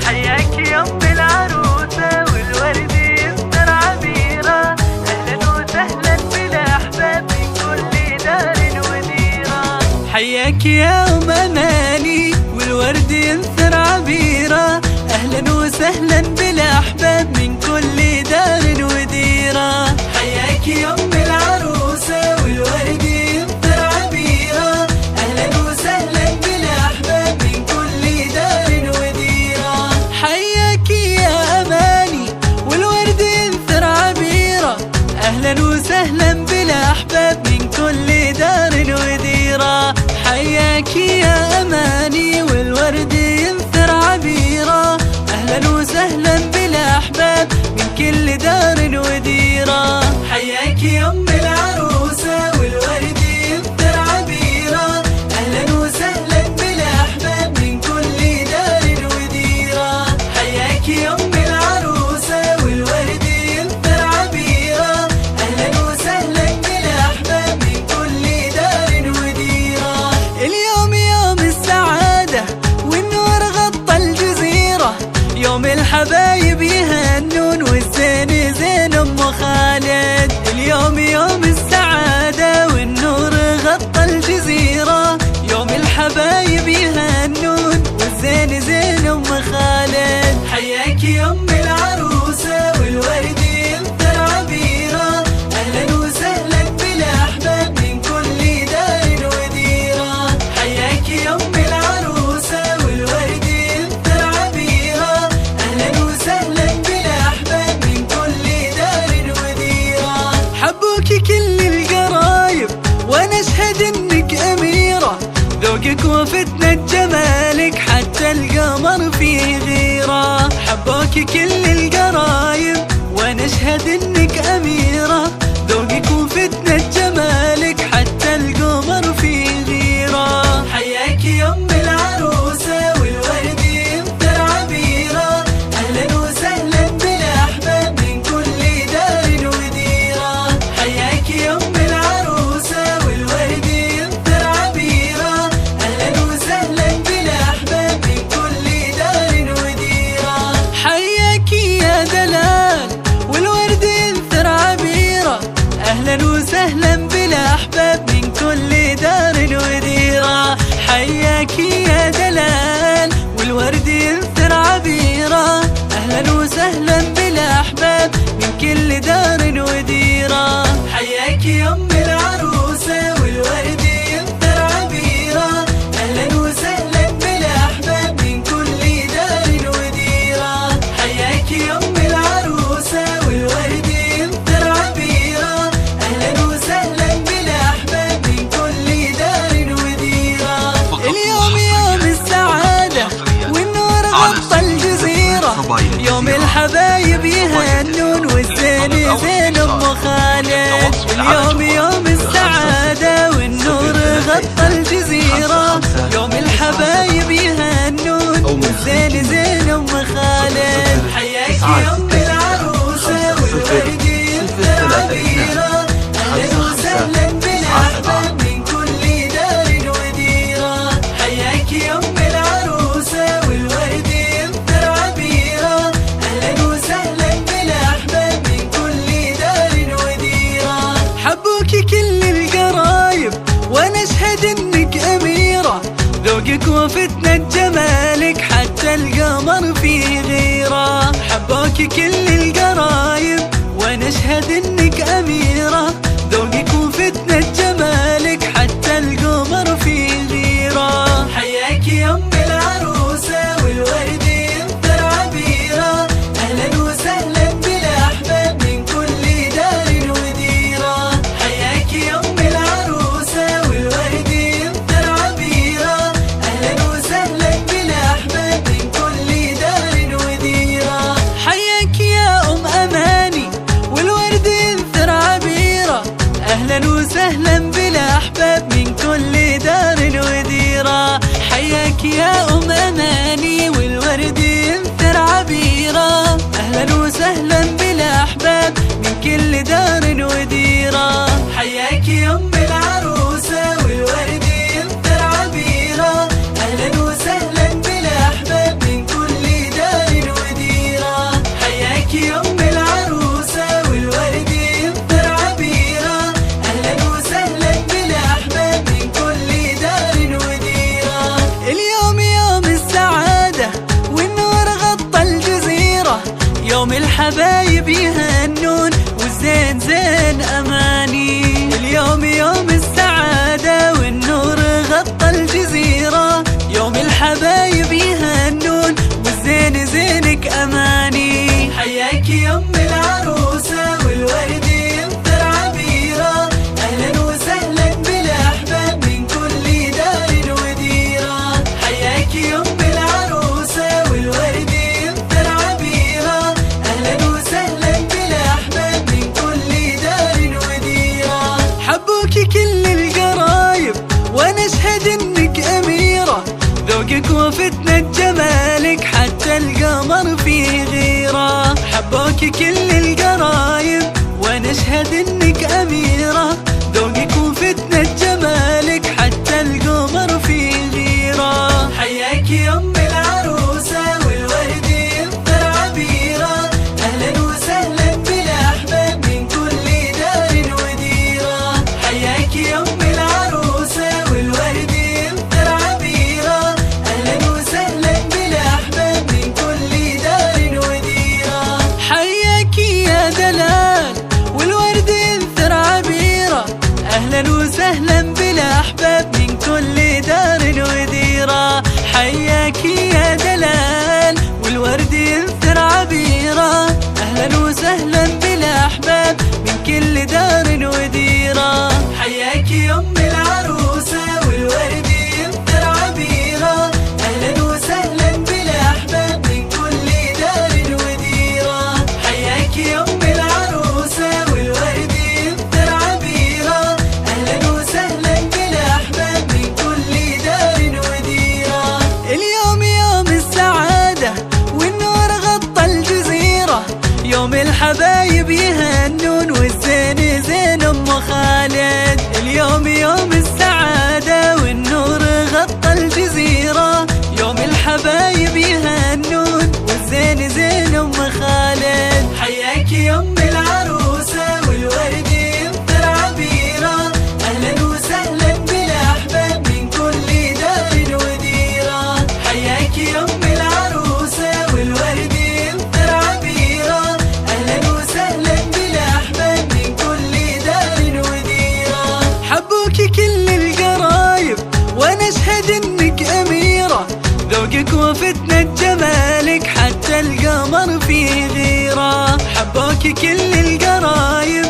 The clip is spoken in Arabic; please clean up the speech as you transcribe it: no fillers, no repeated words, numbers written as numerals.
حياك يا ام العروسة والورد يمطر عبيرة، اهلا وسهلا بالاحباب من كل دار وديرة. حياك يا ام اماني والورد ينثر عبيرة، اهلا وسهلا بالاحباب من كل دار وديرة. حياك يا ام العروسة والورد ينثر عبيرة، اهلا وسهلا بالاحباب من كل دار وديرة. حياك يا اماني والورد ينثر عبيرة، اهلا وسهلا بالاحباب من كل دار وديرة. حياك يا اماني والورد ينثر عبيرة، اهلا وسهلا بالاحباب من كل دار وديرة. حياك يا ام العروسة والورد ينثر عبيرة، اهلا وسهلا بالاحباب من كل دار وديرة. حياك يا ام العروسة والورد ينثر عبيرة، اهلا وسهلا بالاحباب من كل دار وديرة. اليوم يوم السعادة والنور غطى الجزيرة، يوم الحبايب يهنون والزين زين ام خالد. اليوم يوم السعادة والنور غطى الجزيرة، يوم الحبايب يهنون والزين زين ام خالد. حياك يا ام العروسة والورد ينثر عبيرة، اهلا وسهلا بالاحباب من كل دار وديرة. حياك يا ام العروسة والورد ينثر عبيرة، اهلا وسهلا بالاحباب من كل دار وديرة. حبوك كل القرايب وانا اشهد انك اميرة، ذوقك وفتنة جمالك حتى القمر فيه غيرة. حبوك كل القرايب وانا اشهد انك اميرة، ذوقك وفتنة جمالك حتى القمر فيه غيرة. حياك يا ام العروسة والورد ينثر عبيرة، اهلا وسهلا بالاحباب من كل دار وديرة. حياك يا ام العروسة والورد ينثر عبيرة، اهلا وسهلا بالاحباب من كل دار وديرة. حياك يا دلال والورد ينثر عبيرة، اهلا وسهلا بالاحباب من كل دار وديرة. حياك يا دلال والورد ينثر عبيرة، اهلا وسهلا بالاحباب من كل دار وديرة. حياك يا ام العروسة والورد ينثر عبيرة، اهلا وسهلا بالاحباب من كل دار وديرة. حياك يا ام العروسة والورد ينثر عبيرة، اهلا وسهلا بالاحباب من كل دار وديرة. اليوم يوم السعادة والنور غطى الجزيرة، يوم الحبايب يهنون والزين زين ام خالد. اليوم يوم السعادة والنور غطى الجزيرة، يوم الحبايب يهنون والزين زين ام خالد. حياك يا ام العروسة والورد ينثر عبيرة، اهلا وسهلا بالاحباب من كل دار وديرة. حياك يا ام العروسة والورد ينثر عبيرة، اهلا وسهلا بالاحباب من كل دار وديرة. حبوك كل القرايب وانا اشهد انك اميرة، ذوقك وفتنة جمالك حتى القمر فيه غيرة. حبوك كل القرايب وانا اشهد انك اميرة، ذوقك وفتنة جمالك حتى القمر فيه غيرة. حياك يا ام العروسة والورد ينثر عبيرة، اهلا وسهلا بالاحباب من كل دار وديرة. حياك يا ام العروسة والورد ينثر عبيرة، اهلا وسهلا بالاحباب من كل دار وديرة. حياك يا ام اماني والورد ينثر عبيرة، اهلا وسهلا بالاحباب من كل دار وديرة. حياك يا ام اماني والورد ينثر عبيرة، اهلا وسهلا بالاحباب من كل دار وديرة. حياك يا ام العروسة والورد ينثر عبيرة، اهلا وسهلا بالاحباب من كل دار الحبايب يهنون والزين زين أماني. اليوم يوم السعادة والنور غطى الجزيرة، يوم الحبايب يهنون والزين زينك أماني. حياك يوم العروسة والورد ينثر عبيرة، أهلا وسهلا بالأحباب من كل دار وديرة. حياك يوم العروسة والورد ينثر عبيرة، أهلا وسهلا بالأحباب من كل دار وديرة. حبوك كل القرايب وأنا أشهد إنك أميرة، ذوقك وفتنة جمالك حتى القمر فيه غيرة. حبوك كل القرايب وانا اشهد انك اميرة، ذوقك وفتنة جمالك حتى القمر فيه غيرة. حياك يوم العروسة والورد ينثر عبيرة، اهلا وسهلا بالاحباب من كل دار وديرة. حياك يوم العروسة والورد ينثر عبيرة، اهلا وسهلا بالاحباب من كل دار وديرة. حياك يا دلال والورد ينثر عبيرة، أهلا وسهلا بالأحباب من كل دار وديرة. حياك يا دلال والورد ينثر عبيرة، أهلا وسهلا بالأحباب من كل دار وديرة. حياك يوم العروسة والورد ينثر عبيرة، أهلا وسهلا بالأحباب من كل دار وديرة. حياك يوم العروسة والورد ينثر عبيرة، أهلا وسهلا بالأحباب من كل دار وديرة. اليوم يوم السعادة والنور غطى الجزيرة، يوم الحبايب يهنون والزين زين أم خالد. اليوم يوم السعادة والنور غطى الجزيرة، يوم الحبايب يهنون والزين زين أم خالد. حياك يوم العروسة والورد ينثر عبيرة، أهلا وسهلا بالأحباب من كل دار وديرة. حياك يوم العروسة والورد ينثر عبيرة، أهلا وسهلا بالأحباب من كل دار وديرة. حبوك كل القرايب وأنا أشهد إنك أميرة، ذوقك وفتنة جمالك حتى القمر فيه غيرة. حبوك كل القرايب